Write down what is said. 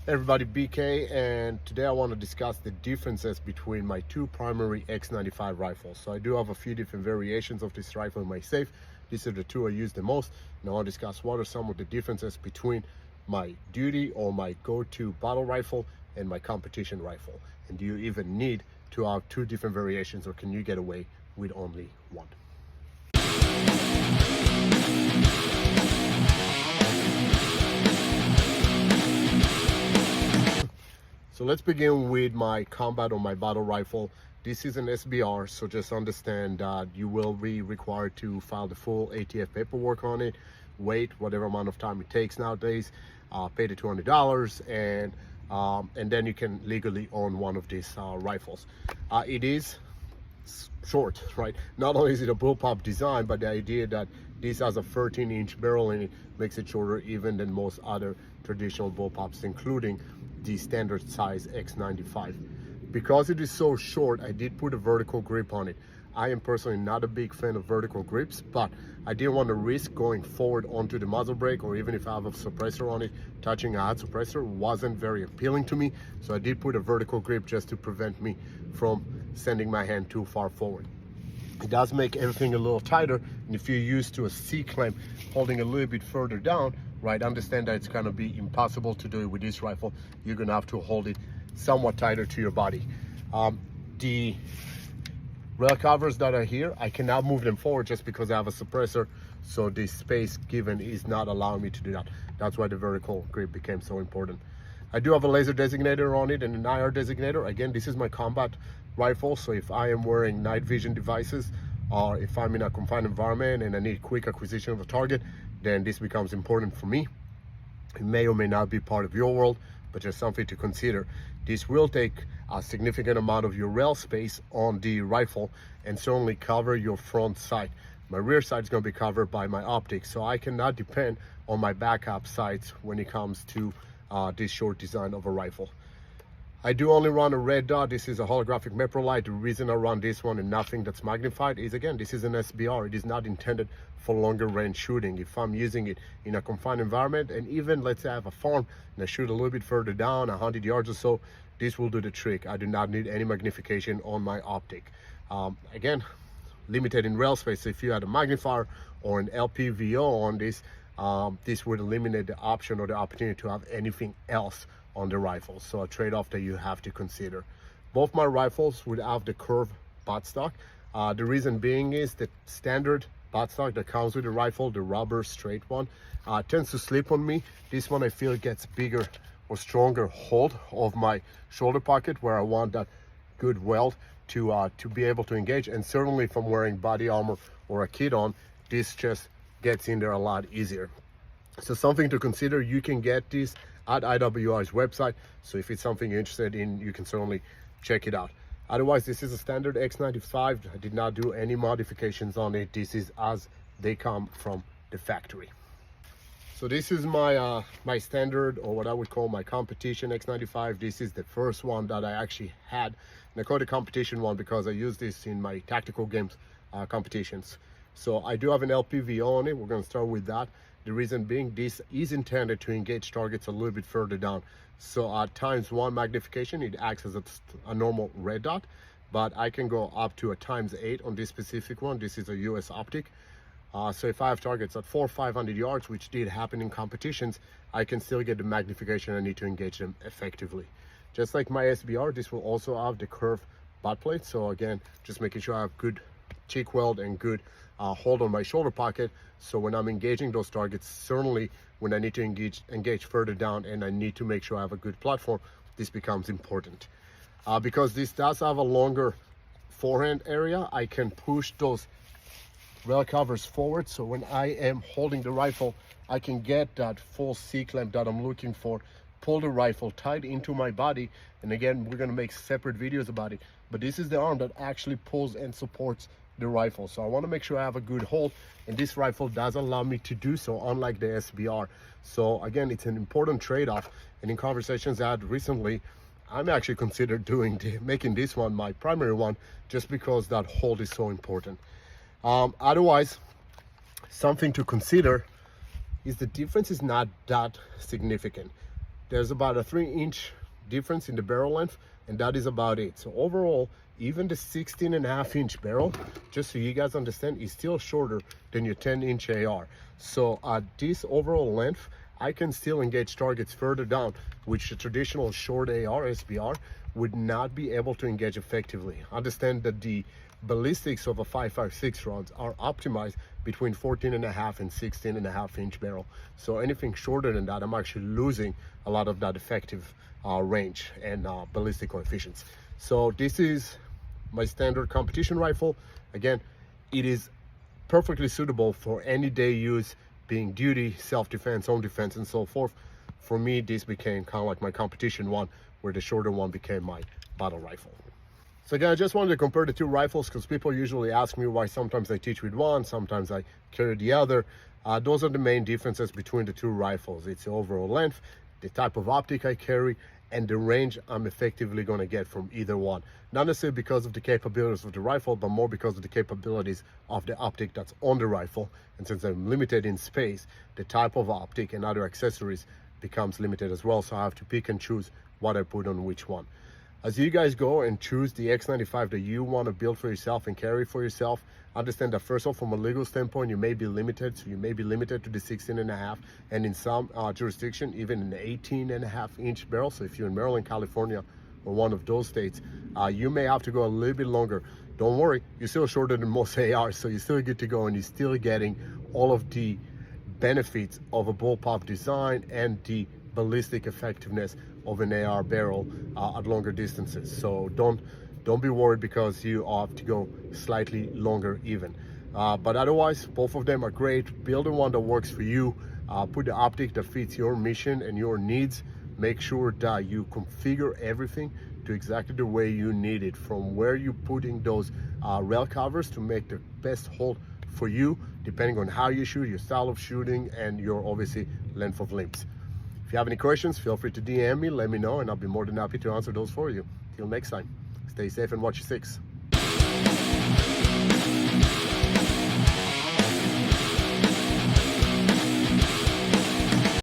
Everybody, BK, and today I want to discuss the differences between my two primary X95 rifles. So I do have a few different variations of this rifle in my safe. These are the two I use the most, and I want to discuss what are some of the differences between my duty or my go-to battle rifle and my competition rifle. And do you even need to have two different variations, or can you get away with only one? So let's begin with my combat or my battle rifle. This is an SBR, so just understand that you will be required to file the full ATF paperwork on it, wait whatever amount of time it takes nowadays, pay the $200, and then you can legally own one of these rifles. It is short, right? Not only is it a bullpup design, but the idea that this has a 13-inch barrel in it makes it shorter even than most other traditional bullpups, including the standard size X95. Because it is so short, I did put a vertical grip on it. I am personally not a big fan of vertical grips, but I didn't want to risk going forward onto the muzzle brake, or even if I have a suppressor on it, touching a hot suppressor wasn't very appealing to me. So I did put a vertical grip just to prevent me from sending my hand too far forward. It does make everything a little tighter, and if you're used to a C-clamp holding a little bit further down, right, understand that it's gonna be impossible to do it with this rifle. You're gonna have to hold it somewhat tighter to your body. The rail covers that are here, I cannot move them forward just because I have a suppressor, so the space given is not allowing me to do that. That's why the vertical grip became so important. I do have a laser designator on it and an IR designator. Again, this is my combat rifle, so if I am wearing night vision devices, or if I'm in a confined environment and I need quick acquisition of a target, then this becomes important for me. It may or may not be part of your world, but just something to consider. This will take a significant amount of your rail space on the rifle and certainly cover your front sight. My rear sight is going to be covered by my optics, so I cannot depend on my backup sights when it comes to this short design of a rifle. I do only run a red dot. This is a holographic macro light. The reason I run this one and nothing that's magnified is, again, this is an SBR. It is not intended for longer range shooting. If I'm using it in a confined environment, and even let's say I have a farm and I shoot a little bit further down, 100 yards or so, this will do the trick. I do not need any magnification on my optic. Again, limited in rail space. So if you had a magnifier or an LPVO on this, this would eliminate the option or the opportunity to have anything else on the rifle. So a trade-off that you have to consider. Both my rifles would have the curved buttstock. The reason being is that standard buttstock that comes with the rifle, the rubber straight one, tends to slip on me. This one I feel gets bigger or stronger hold of my shoulder pocket where I want that good weld to be able to engage. And certainly if I'm wearing body armor or a kit on, this just gets in there a lot easier. So something to consider. You can get this at IWR's website, so if it's something you're interested in, you can certainly check it out. Otherwise, this is a standard X95. I did not do any modifications on it. This is as they come from the factory. So this is my my standard, or what I would call my competition X95. This is the first one that I actually had, and I call it a competition one because I use this in my tactical games competitions. So I do have an LPVO on it. We're going to start with that. The reason being, this is intended to engage targets a little bit further down. So at ×1 magnification, it acts as a normal red dot, but I can go up to a ×8 on this specific one. This is a US optic. So if I have targets at 400 or 500 yards, which did happen in competitions, I can still get the magnification I need to engage them effectively. Just like my SBR, this will also have the curved butt plate. So again, just making sure I have good cheek weld and good hold on my shoulder pocket, so when I'm engaging those targets, certainly when I need to engage further down and I need to make sure I have a good platform, this becomes important. Because this does have a longer forehand area, I can push those rail covers forward, so when I am holding the rifle, I can get that full C-clamp that I'm looking for, pull the rifle tight into my body. And again, we're going to make separate videos about it, but this is the arm that actually pulls and supports the rifle. So I want to make sure I have a good hold, and this rifle does allow me to do so, unlike the SBR. So again, it's an important trade-off, and in conversations I had recently, I'm actually considered making this one my primary one, just because that hold is so important. Otherwise, something to consider is the difference is not that significant. There's about a 3-inch difference in the barrel length, and that is about it. So overall, even the 16.5-inch barrel, just so you guys understand, is still shorter than your 10-inch AR. So at this overall length, I can still engage targets further down, which the traditional short AR SBR would not be able to engage effectively. Understand that the ballistics of a 5.56 rounds are optimized between 14.5 and 16.5-inch barrel. So anything shorter than that, I'm actually losing a lot of that effective range and ballistic coefficients. So this is my standard competition rifle. Again, it is perfectly suitable for any day use, being duty, self-defense, home defense, and so forth. For me, this became kind of like my competition one, where the shorter one became my battle rifle. So again, I just wanted to compare the two rifles because people usually ask me why sometimes I teach with one, sometimes I carry the other. Those are the main differences between the two rifles. It's the overall length, the type of optic I carry, and the range I'm effectively going to get from either one. Not necessarily because of the capabilities of the rifle, but more because of the capabilities of the optic that's on the rifle. And since I'm limited in space, the type of optic and other accessories becomes limited as well. So I have to pick and choose what I put on which one. As you guys go and choose the X95 that you want to build for yourself and carry for yourself, understand that first of all, from a legal standpoint, you may be limited. So you may be limited to the 16.5, and in some jurisdiction, even an 18.5-inch barrel. So if you're in Maryland, California, or one of those states, you may have to go a little bit longer. Don't worry, you're still shorter than most ARs, so you're still good to go, and you're still getting all of the benefits of a bullpup design and the ballistic effectiveness of an AR barrel at longer distances. So don't be worried because you have to go slightly longer even. But otherwise, both of them are great. Build the one that works for you. Put the optic that fits your mission and your needs. Make sure that you configure everything to exactly the way you need it, from where you're putting those rail covers to make the best hold for you, depending on how you shoot, your style of shooting, and your obviously length of limbs. If you have any questions, feel free to DM me, let me know, and I'll be more than happy to answer those for you. Till next time, stay safe and watch your six.